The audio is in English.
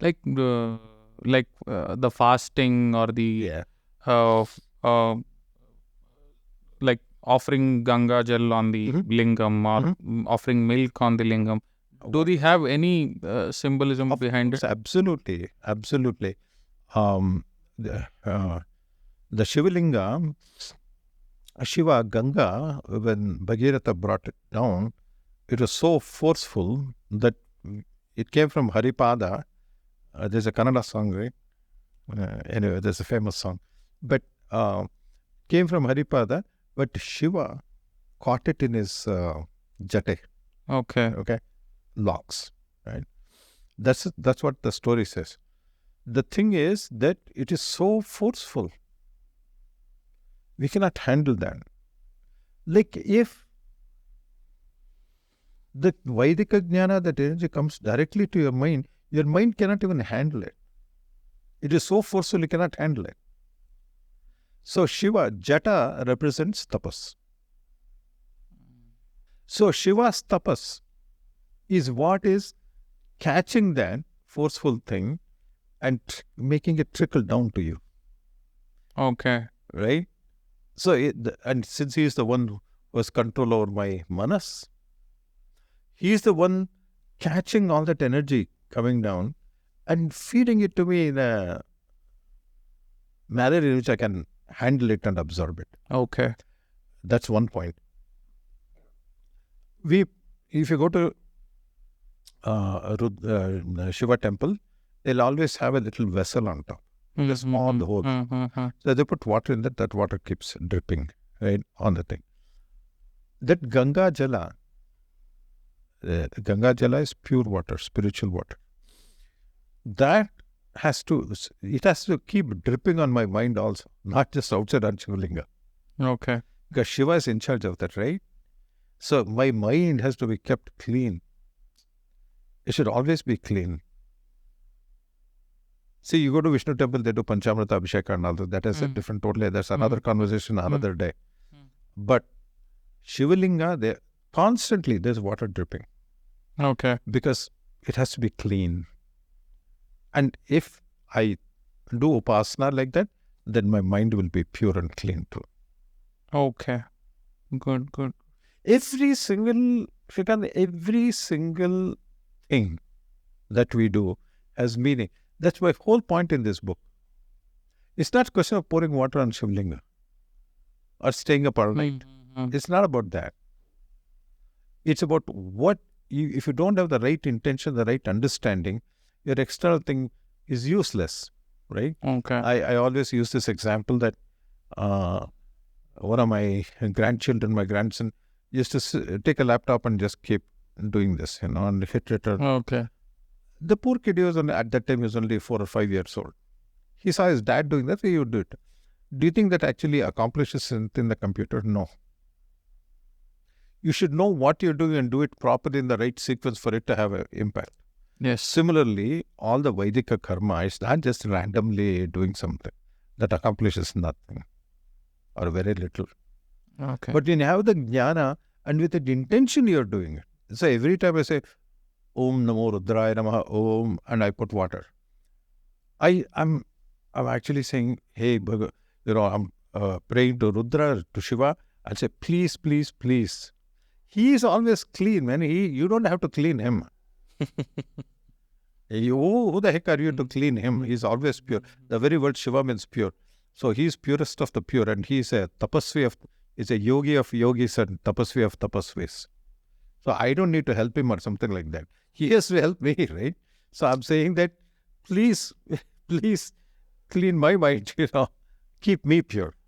like the fasting or the Yeah. uh, f- uh, like offering Ganga Jala on the Mhm. Lingam or offering milk on the Lingam. Do they have any symbolism Of behind course, it? absolutely, absolutely. The Shivalinga, Shiva, Ganga, when Bhagirath brought it down, it was so forceful that it came from Haripada. There's a Kannada song, right? Anyway, there's a famous song. But came from Haripada, but Shiva caught it in his jate, Okay. okay, locks, right? That's what the story says. The thing is that it is so forceful. We cannot handle that. Like if the Vedic Jnana, that energy comes directly to your mind cannot even handle it. It is so forceful, you cannot handle it. So Shiva, Jata represents tapas. So Shiva's tapas is what is catching that forceful thing and making it trickle down to you, Okay. right? So, and since he is the one who has control over my manas, he is the one catching all that energy coming down and feeding it to me in a manner in which I can handle it and absorb it. Okay. That's one point. If you go to Shiva temple, they'll always have a little vessel on top, a small hole. So they put water in that water keeps dripping, right, on the thing. That Ganga Jala, Ganga Jala is pure water, spiritual water. That it has to keep dripping on my mind also, not just outside on Shivalinga. Okay. Because Shiva is in charge of that, right? So my mind has to be kept clean. It should always be clean. See, you go to Vishnu temple, they do Panchamrita Abhisheka and all that. That is a different, totally. That's another conversation another day. But Shivalinga, constantly there's water dripping. Okay. Because it has to be clean. And if I do upasana like that, then my mind will be pure and clean too. Okay. Good. Every single thing that we do has meaning. That's my whole point in this book. It's not a question of pouring water on Shivalinga or staying up all night. It's not about that. It's about if you don't have the right intention, the right understanding, your external thing is useless, right? Okay. I always use this example that one of my grandson, used to take a laptop and just keep doing this, and hit return. Okay. The poor kid at that time he was only 4 or 5 years old. He saw his dad doing that, so he would do it. Do you think that actually accomplishes something in the computer? No. You should know what you're doing and do it properly in the right sequence for it to have an impact. Yes. Similarly, all the Vedic karma is not just randomly doing something that accomplishes nothing or very little. Okay. But when you have the jnana and with the intention you're doing it. So every time I say Om Namo Rudraya Namaha Om and I put water, I'm actually saying, hey, I'm praying to Rudra, to Shiva. I'll say, please, please, please. He is always clean, man. You don't have to clean him. Who the heck are you to clean him? He's always pure. The very word Shiva means pure. So he's purest of the pure, and he's a tapasvi is a yogi of yogis and tapasvi of tapasvis. So I don't need to help him or something like that. He has to help me, right? So I'm saying that, please, please clean my mind, keep me pure.